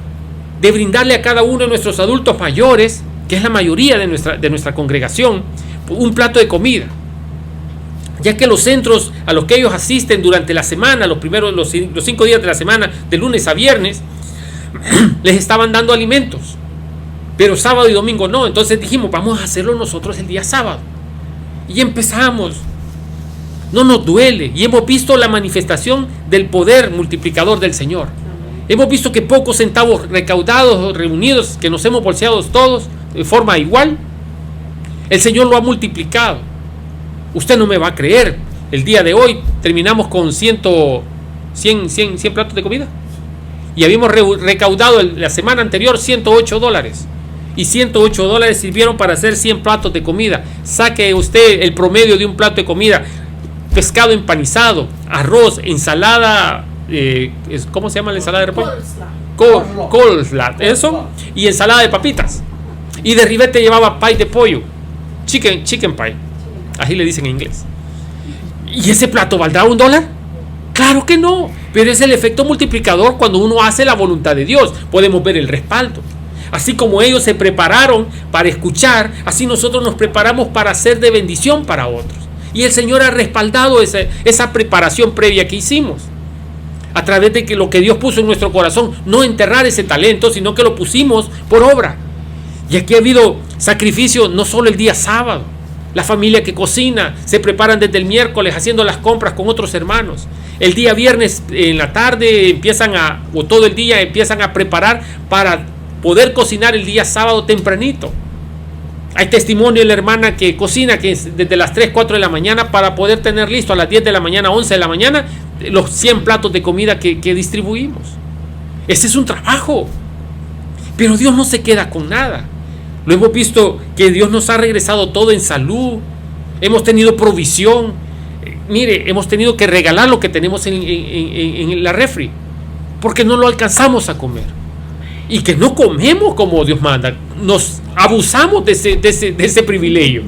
de brindarle a cada uno de nuestros adultos mayores, que es la mayoría de nuestra congregación, un plato de comida. Ya que los centros a los que ellos asisten durante la semana, los 5 días de la semana, de lunes a viernes, les estaban dando alimentos, pero sábado y domingo no. Entonces dijimos, vamos a hacerlo nosotros el día sábado. Y empezamos. No nos duele. Y hemos visto la manifestación del poder multiplicador del Señor. Hemos visto que pocos centavos recaudados o reunidos, que nos hemos bolseado todos de forma igual, el Señor lo ha multiplicado. Usted no me va a creer. El día de hoy terminamos con 100 platos de comida. Y habíamos recaudado la semana anterior $108. Y $108 sirvieron para hacer 100 platos de comida. Saque usted el promedio de un plato de comida. Pescado empanizado, arroz, ensalada, ¿cómo se llama la ensalada de repollo? Coleslaw, eso. Y ensalada de papitas. Y de ribete llevaba pie de pollo. Chicken pie. Así le dicen en inglés. ¿Y ese plato valdrá $1? Claro que no, pero es el efecto multiplicador cuando uno hace la voluntad de Dios. Podemos ver el respaldo. Así como ellos se prepararon para escuchar, así nosotros nos preparamos para ser de bendición para otros. Y el Señor ha respaldado esa preparación previa que hicimos. A través de que lo que Dios puso en nuestro corazón, no enterrar ese talento, sino que lo pusimos por obra. Y aquí ha habido sacrificio no solo el día sábado. La familia que cocina, se preparan desde el miércoles haciendo las compras con otros hermanos. El día viernes en la tarde o todo el día empiezan a preparar para poder cocinar el día sábado tempranito. Hay testimonio de la hermana que cocina que es desde las 3, 4 de la mañana para poder tener listo a las 10 de la mañana, 11 de la mañana, los 100 platos de comida que distribuimos. Ese es un trabajo. Pero Dios no se queda con nada. Lo hemos visto que Dios nos ha regresado todo en salud. Hemos tenido provisión. Mire, hemos tenido que regalar lo que tenemos en la refri, porque no lo alcanzamos a comer. Y que no comemos como Dios manda. Nos abusamos de ese privilegio.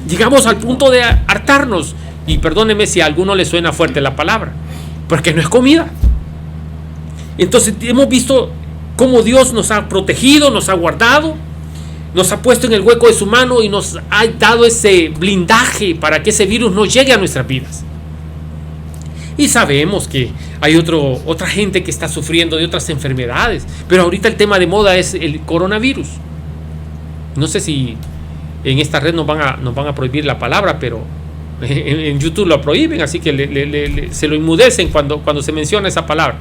Llegamos al punto de hartarnos. Y perdóneme si a alguno le suena fuerte la palabra, porque no es comida. Entonces hemos visto cómo Dios nos ha protegido, nos ha guardado, nos ha puesto en el hueco de su mano y nos ha dado ese blindaje para que ese virus no llegue a nuestras vidas. Y sabemos que hay otra gente que está sufriendo de otras enfermedades, pero ahorita el tema de moda es el coronavirus. No sé si En esta red nos van a prohibir la palabra, pero en YouTube lo prohíben, así que se lo inmudecen cuando se menciona esa palabra.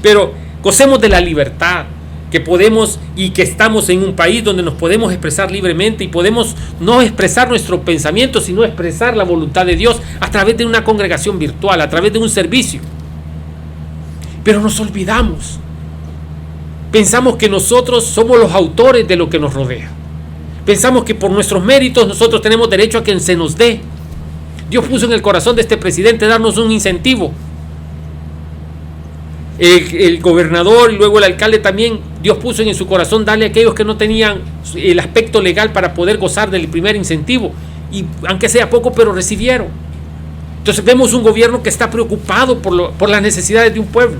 Pero gocemos de la libertad que podemos y que estamos en un país donde nos podemos expresar libremente y podemos no expresar nuestro pensamiento, sino expresar la voluntad de Dios a través de una congregación virtual, a través de un servicio. Pero nos olvidamos. Pensamos que nosotros somos los autores de lo que nos rodea. Pensamos que por nuestros méritos nosotros tenemos derecho a que se nos dé. Dios puso en el corazón de este presidente darnos un incentivo. El gobernador y luego el alcalde también, Dios puso en su corazón darle a aquellos que no tenían el aspecto legal para poder gozar del primer incentivo. Y aunque sea poco, pero recibieron. Entonces vemos un gobierno que está preocupado por las necesidades de un pueblo.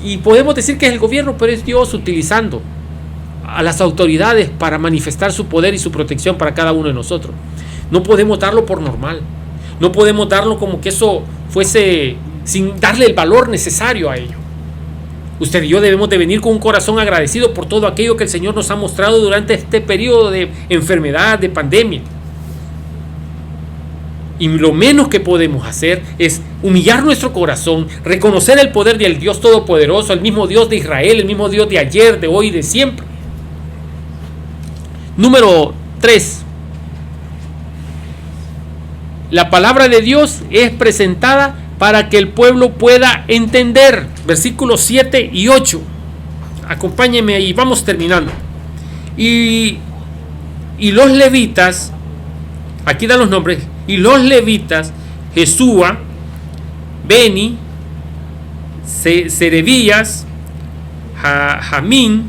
Y podemos decir que es el gobierno, pero es Dios utilizando a las autoridades para manifestar su poder y su protección para cada uno de nosotros. No podemos darlo por normal. No podemos darlo como que eso fuese sin darle el valor necesario a ello. Usted y yo debemos de venir con un corazón agradecido por todo aquello que el Señor nos ha mostrado durante este periodo de enfermedad, de pandemia. Y lo menos que podemos hacer es humillar nuestro corazón, reconocer el poder del Dios Todopoderoso, el mismo Dios de Israel, el mismo Dios de ayer, de hoy y de siempre. Número 3. La palabra de Dios es presentada para que el pueblo pueda entender. Versículos 7 y 8. Acompáñenme ahí, vamos terminando. Y los levitas, aquí dan los nombres, y los levitas, Jesúa, Beni, Serebías, Jamín,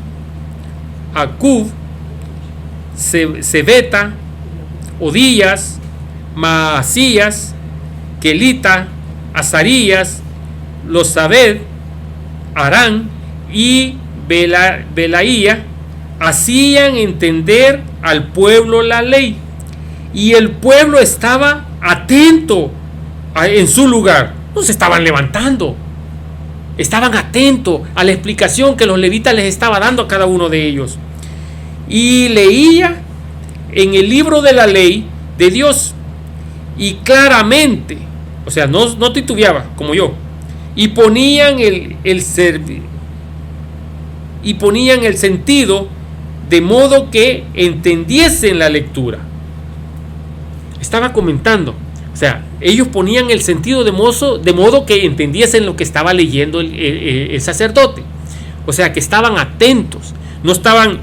Acub, Sebeta, Odías, Maasías, Kelita, Azarías, Losabed, Arán y Belaía hacían entender al pueblo la ley, y el pueblo estaba atento en su lugar. No se estaban levantando, estaban atentos a la explicación que los levitas les estaba dando a cada uno de ellos, y leía en el libro de la ley de Dios, y claramente, o sea, no titubeaba como yo, y ponían el sentido de modo que entendiesen la lectura. Estaba comentando, o sea, ellos ponían el sentido de modo que entendiesen lo que estaba leyendo el sacerdote. O sea, que estaban atentos, no estaban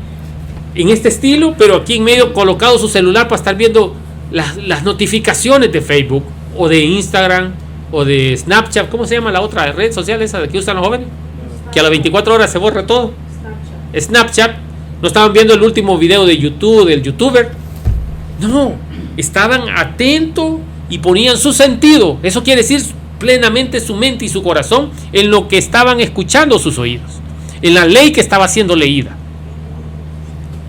en este estilo, pero aquí en medio colocado su celular para estar viendo las notificaciones de Facebook o de Instagram o de Snapchat. ¿Cómo se llama la otra red social esa que usan los jóvenes? Que a las 24 horas se borra todo. Snapchat. No estaban viendo el último video de YouTube, del youtuber. No, estaban atentos y ponían su sentido. Eso quiere decir plenamente su mente y su corazón en lo que estaban escuchando sus oídos, en la ley que estaba siendo leída.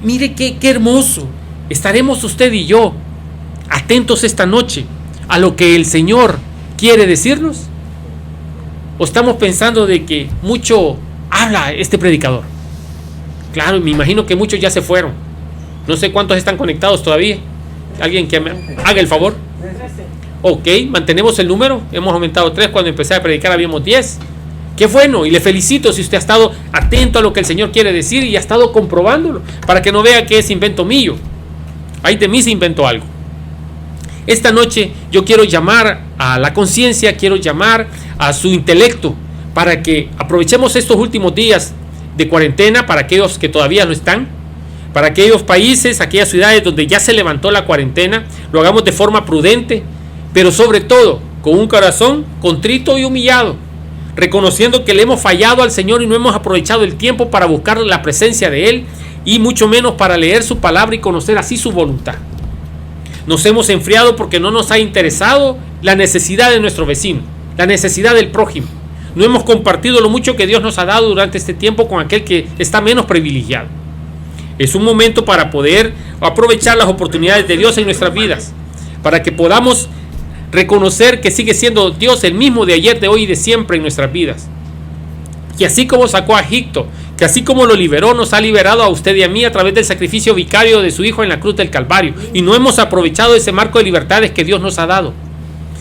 Mire qué hermoso. Estaremos usted y yo atentos esta noche a lo que el Señor quiere decirnos, o estamos pensando de que mucho habla este predicador. Claro, me imagino que muchos ya se fueron. No sé cuántos están conectados todavía. Alguien que me haga el favor. Ok, mantenemos el número. Hemos aumentado 3, cuando empecé a predicar habíamos 10. Qué bueno, y le felicito si usted ha estado atento a lo que el Señor quiere decir y ha estado comprobándolo, para que no vea que es invento mío. Ay de mí se inventó algo. Esta noche yo quiero llamar a la conciencia, quiero llamar a su intelecto, para que aprovechemos estos últimos días de cuarentena, para aquellos que todavía no están, para aquellos países, aquellas ciudades donde ya se levantó la cuarentena, lo hagamos de forma prudente, pero sobre todo con un corazón contrito y humillado, reconociendo que le hemos fallado al Señor y no hemos aprovechado el tiempo para buscar la presencia de Él, y mucho menos para leer su palabra y conocer así su voluntad. Nos hemos enfriado porque no nos ha interesado la necesidad de nuestro vecino, la necesidad del prójimo. No hemos compartido lo mucho que Dios nos ha dado durante este tiempo con aquel que está menos privilegiado. Es un momento para poder aprovechar las oportunidades de Dios en nuestras vidas, para que podamos reconocer que sigue siendo Dios el mismo de ayer, de hoy y de siempre en nuestras vidas. Y así como sacó a Egipto, que así como lo liberó, nos ha liberado a usted y a mí a través del sacrificio vicario de su Hijo en la cruz del Calvario, y no hemos aprovechado ese marco de libertades que Dios nos ha dado.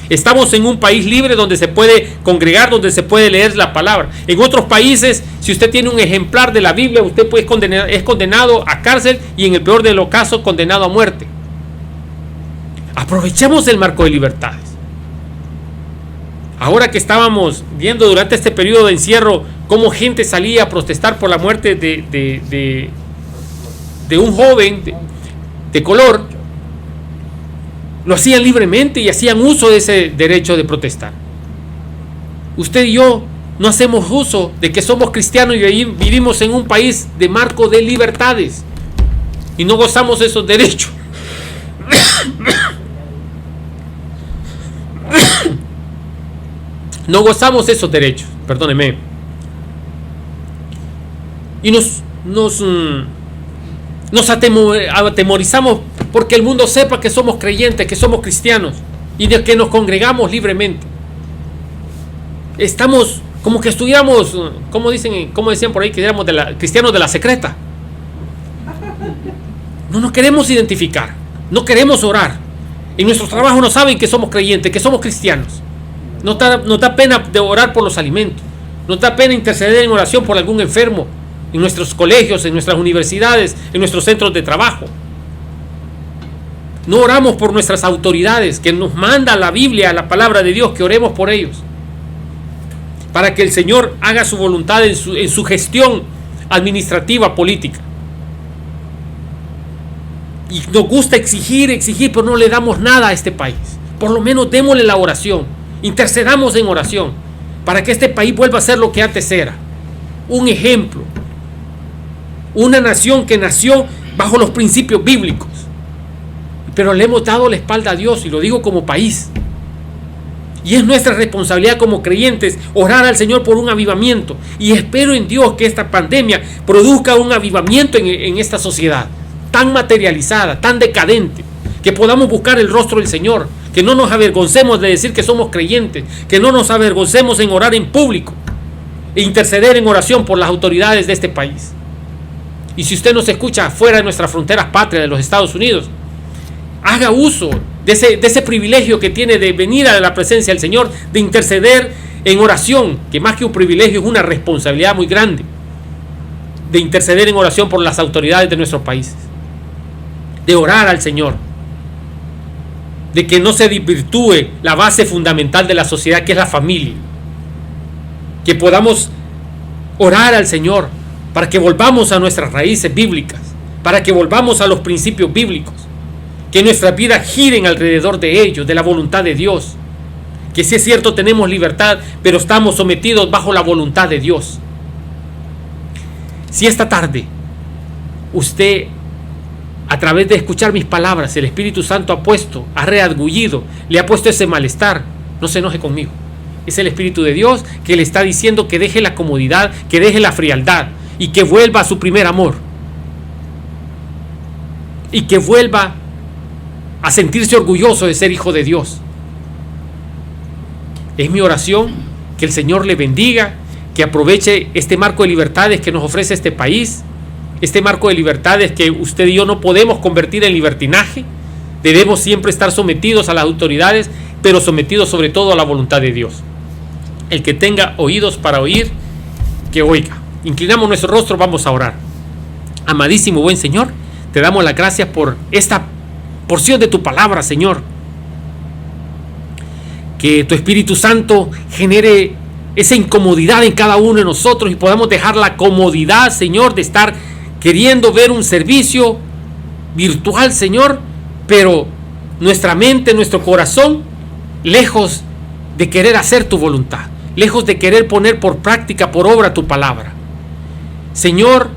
Estamos en un país libre donde se puede congregar, donde se puede leer la palabra. En otros países, si usted tiene un ejemplar de la Biblia, usted es condenado a cárcel y en el peor de los casos condenado a muerte. Aprovechemos el marco de libertades. Ahora que estábamos viendo durante este periodo de encierro cómo gente salía a protestar por la muerte de un joven de color, lo hacían libremente y hacían uso de ese derecho de protestar. Usted y yo no hacemos uso de que somos cristianos y vivimos en un país de marco de libertades y no gozamos de esos derechos. No gozamos de esos derechos, perdóneme. Y nos atemorizamos porque el mundo sepa que somos creyentes, que somos cristianos y de que nos congregamos libremente. Estamos como que estuviéramos, como decían por ahí, que éramos cristianos de la secreta. No nos queremos identificar, no queremos orar. En nuestros trabajos no saben que somos creyentes, que somos cristianos. Nos da pena de orar por los alimentos. Nos da pena interceder en oración por algún enfermo en nuestros colegios, en nuestras universidades, en nuestros centros de trabajo. No oramos por nuestras autoridades, que nos manda la Biblia, la palabra de Dios, que oremos por ellos, para que el Señor haga su voluntad en su gestión administrativa, política. Y nos gusta exigir, pero no le damos nada a este país. Por lo menos démosle la oración, intercedamos en oración, para que este país vuelva a ser lo que antes era. Un ejemplo, una nación que nació bajo los principios bíblicos, pero le hemos dado la espalda a Dios, y lo digo como país. Y es nuestra responsabilidad como creyentes orar al Señor por un avivamiento, y espero en Dios que esta pandemia produzca un avivamiento en esta sociedad tan materializada, tan decadente, que podamos buscar el rostro del Señor, que no nos avergoncemos de decir que somos creyentes, que no nos avergoncemos en orar en público e interceder en oración por las autoridades de este país. Y si usted nos escucha fuera de nuestras fronteras patrias de los Estados Unidos, haga uso de ese privilegio que tiene de venir a la presencia del Señor, de interceder en oración, que más que un privilegio es una responsabilidad muy grande, de interceder en oración por las autoridades de nuestros países, de orar al Señor, de que no se desvirtúe la base fundamental de la sociedad, que es la familia, que podamos orar al Señor para que volvamos a nuestras raíces bíblicas, para que volvamos a los principios bíblicos, que nuestras vidas giren alrededor de ellos, de la voluntad de Dios, que sí es cierto, tenemos libertad, pero estamos sometidos bajo la voluntad de Dios. Si esta tarde usted, a través de escuchar mis palabras, el Espíritu Santo ha redargüido, le ha puesto ese malestar, no se enoje conmigo. Es el Espíritu de Dios que le está diciendo que deje la comodidad, que deje la frialdad y que vuelva a su primer amor, y que vuelva a sentirse orgulloso de ser hijo de Dios. Es mi oración que el Señor le bendiga, que aproveche este marco de libertades que nos ofrece este país, este marco de libertades que usted y yo no podemos convertir en libertinaje. Debemos siempre estar sometidos a las autoridades, pero sometidos sobre todo a la voluntad de Dios. El que tenga oídos para oír, que oiga. Inclinamos nuestro rostro, vamos a orar. Amadísimo buen Señor, te damos las gracias por esta porción de tu palabra, Señor. Que tu Espíritu Santo genere esa incomodidad en cada uno de nosotros y podamos dejar la comodidad, Señor, de estar queriendo ver un servicio virtual, Señor, pero nuestra mente, nuestro corazón, lejos de querer hacer tu voluntad, lejos de querer poner por práctica, por obra tu palabra. Señor,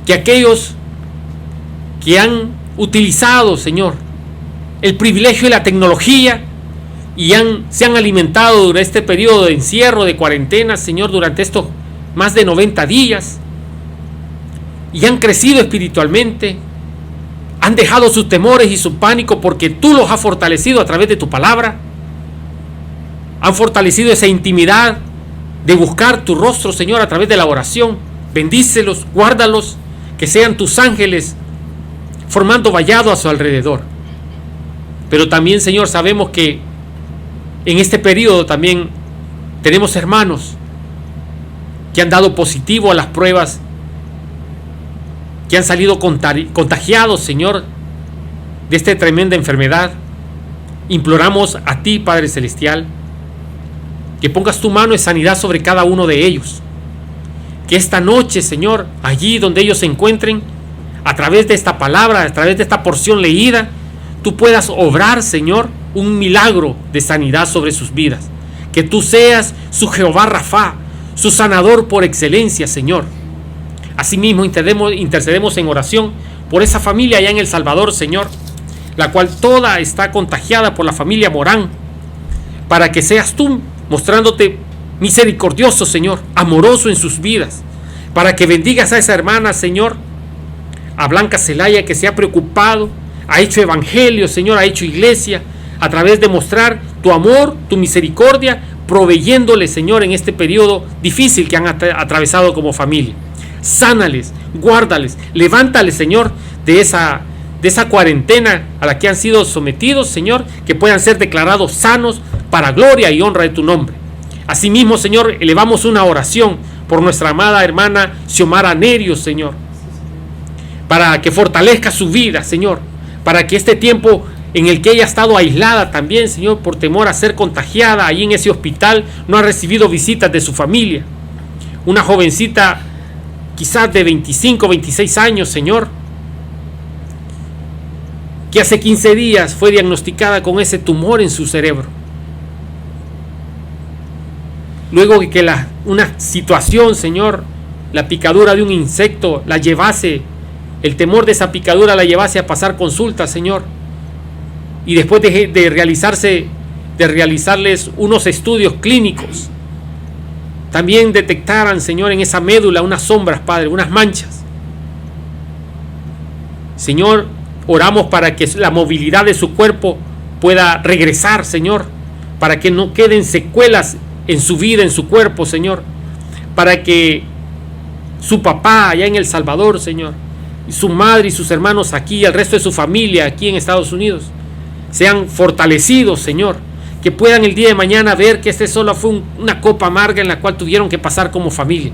que aquellos que han utilizado, Señor, el privilegio de la tecnología y se han alimentado durante este periodo de encierro, de cuarentena, Señor, durante estos más de 90 días, y han crecido espiritualmente, han dejado sus temores y su pánico porque tú los has fortalecido a través de tu palabra, han fortalecido esa intimidad de buscar tu rostro, Señor, a través de la oración. Bendícelos, guárdalos, que sean tus ángeles formando vallado a su alrededor. Pero también, Señor, sabemos que en este periodo también tenemos hermanos que han dado positivo a las pruebas, que han salido contagiados, Señor, de esta tremenda enfermedad. Imploramos a ti, Padre Celestial, que pongas tu mano de sanidad sobre cada uno de ellos. Que esta noche, Señor, allí donde ellos se encuentren, a través de esta palabra, a través de esta porción leída, tú puedas obrar, Señor, un milagro de sanidad sobre sus vidas. Que tú seas su Jehová Rafa, su sanador por excelencia, Señor. Asimismo, intercedemos en oración por esa familia allá en El Salvador, Señor, la cual toda está contagiada por la familia Morán, para que seas tú mostrándote misericordioso, Señor, amoroso en sus vidas, para que bendigas a esa hermana, Señor, a Blanca Celaya, que se ha preocupado, ha hecho evangelio, Señor, ha hecho iglesia, a través de mostrar tu amor, tu misericordia, proveyéndole, Señor, en este periodo difícil que han atravesado como familia. Sánales, guárdales, levántales, Señor, de esa cuarentena a la que han sido sometidos, Señor, que puedan ser declarados sanos para gloria y honra de tu nombre. Asimismo, Señor, elevamos una oración por nuestra amada hermana Xiomara Nerio, Señor, para que fortalezca su vida, Señor, para que este tiempo en el que ella ha estado aislada también, Señor, por temor a ser contagiada ahí en ese hospital, no ha recibido visitas de su familia. Una jovencita quizás de 25, 26 años, Señor, que hace 15 días fue diagnosticada con ese tumor en su cerebro. Luego de que una situación, Señor, la picadura de un insecto la llevase, el temor de esa picadura la llevase a pasar consultas, Señor, y después de realizarles unos estudios clínicos, también detectaran, Señor, en esa médula unas sombras, Padre, unas manchas. Señor, oramos para que la movilidad de su cuerpo pueda regresar, Señor, para que no queden secuelas en su vida, en su cuerpo, Señor, para que su papá allá en El Salvador, Señor, y su madre y sus hermanos aquí, y el resto de su familia aquí en Estados Unidos, sean fortalecidos, Señor, que puedan el día de mañana ver que este solo fue una copa amarga en la cual tuvieron que pasar como familia.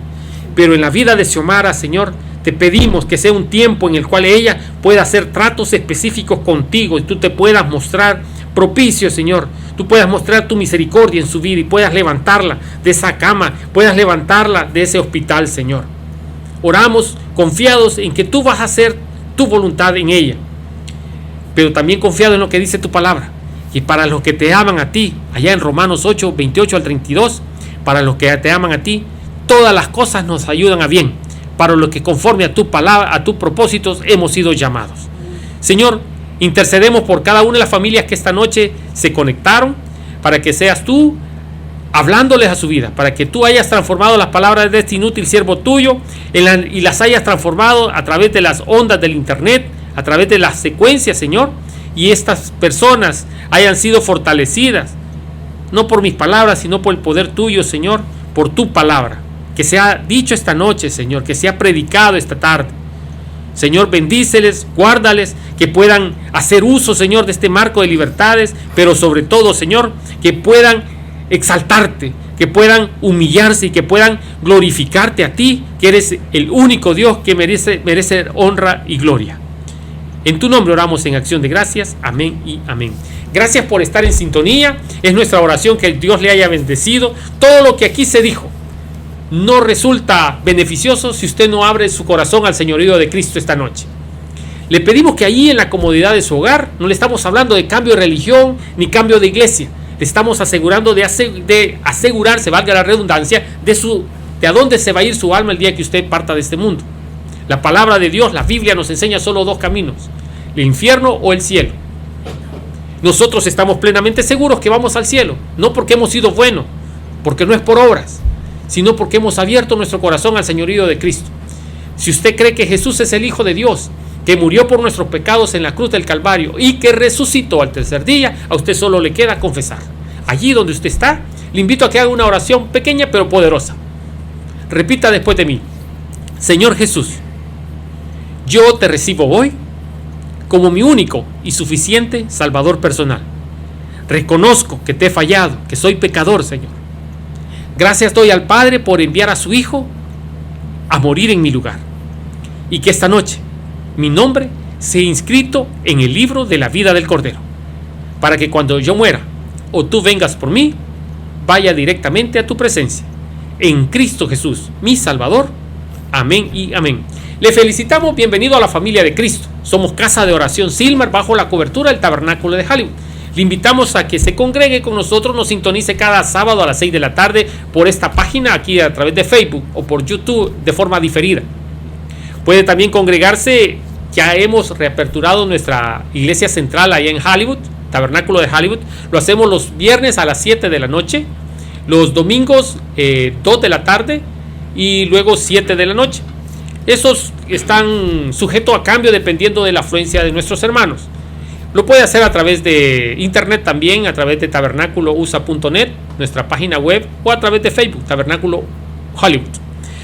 Pero en la vida de Xiomara, Señor, te pedimos que sea un tiempo en el cual ella pueda hacer tratos específicos contigo y tú te puedas mostrar propicio, Señor. Tú puedas mostrar tu misericordia en su vida y puedas levantarla de esa cama, puedas levantarla de ese hospital, Señor. Oramos confiados en que tú vas a hacer tu voluntad en ella, pero también confiado en lo que dice tu palabra. Y para los que te aman a ti, allá en Romanos 8, 28 al 32, para los que te aman a ti, todas las cosas nos ayudan a bien, para los que conforme a tu palabra, a tus propósitos, hemos sido llamados. Señor, intercedemos por cada una de las familias que esta noche se conectaron, para que seas tú hablándoles a su vida, para que tú hayas transformado las palabras de este inútil siervo tuyo y las hayas transformado a través de las ondas del internet, a través de las secuencias, Señor, y estas personas hayan sido fortalecidas, no por mis palabras, sino por el poder tuyo, Señor, por tu palabra, que se ha dicho esta noche, Señor, que se ha predicado esta tarde. Señor, bendíceles, guárdales, que puedan hacer uso, Señor, de este marco de libertades, pero sobre todo, Señor, que puedan exaltarte, que puedan humillarse y que puedan glorificarte a ti, que eres el único Dios que merece honra y gloria. En tu nombre oramos en acción de gracias. Amén y amén. Gracias por estar en sintonía. Es nuestra oración que Dios le haya bendecido. Todo lo que aquí se dijo no resulta beneficioso si usted no abre su corazón al señorío de Cristo esta noche. Le pedimos que allí en la comodidad de su hogar, no le estamos hablando de cambio de religión ni cambio de iglesia. Le estamos asegurando de asegurarse, valga la redundancia, de a dónde se va a ir su alma el día que usted parta de este mundo. La palabra de Dios, la Biblia, nos enseña solo dos caminos: el infierno o el cielo. Nosotros estamos plenamente seguros que vamos al cielo, no porque hemos sido buenos, porque no es por obras, sino porque hemos abierto nuestro corazón al señorío de Cristo. Si usted cree que Jesús es el Hijo de Dios, que murió por nuestros pecados en la cruz del Calvario y que resucitó al tercer día, a usted solo le queda confesar. Allí donde usted está, le invito a que haga una oración pequeña pero poderosa. Repita después de mí: Señor Jesús, yo te recibo hoy como mi único y suficiente Salvador personal. Reconozco que te he fallado, que soy pecador, Señor. Gracias doy al Padre por enviar a su Hijo a morir en mi lugar. Y que esta noche mi nombre sea inscrito en el libro de la vida del Cordero, para que cuando yo muera o tú vengas por mí, vaya directamente a tu presencia. En Cristo Jesús, mi Salvador. Amén y amén. Le felicitamos, bienvenido a la familia de Cristo. Somos Casa de Oración Silmar bajo la cobertura del Tabernáculo de Hollywood. Le invitamos a que se congregue con nosotros, nos sintonice cada sábado a las 6 de la tarde por esta página aquí a través de Facebook o por YouTube de forma diferida. Puede también congregarse, ya hemos reaperturado nuestra iglesia central allá en Hollywood, Tabernáculo de Hollywood. Lo hacemos los viernes a las 7 de la noche, los domingos 2 de la tarde y luego 7 de la noche. Esos están sujetos a cambio dependiendo de la afluencia de nuestros hermanos. Lo puede hacer a través de internet también, a través de tabernaculousa.net, nuestra página web, o a través de Facebook, Tabernáculo Hollywood.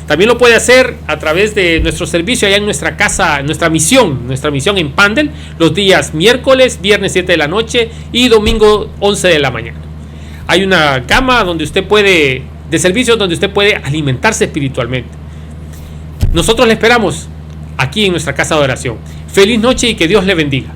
También lo puede hacer a través de nuestro servicio allá en nuestra casa, nuestra misión en Pandel, los días miércoles, viernes 7 de la noche y domingo 11 de la mañana. Hay una gama de servicios donde usted puede alimentarse espiritualmente. Nosotros le esperamos aquí en nuestra casa de oración. Feliz noche y que Dios le bendiga.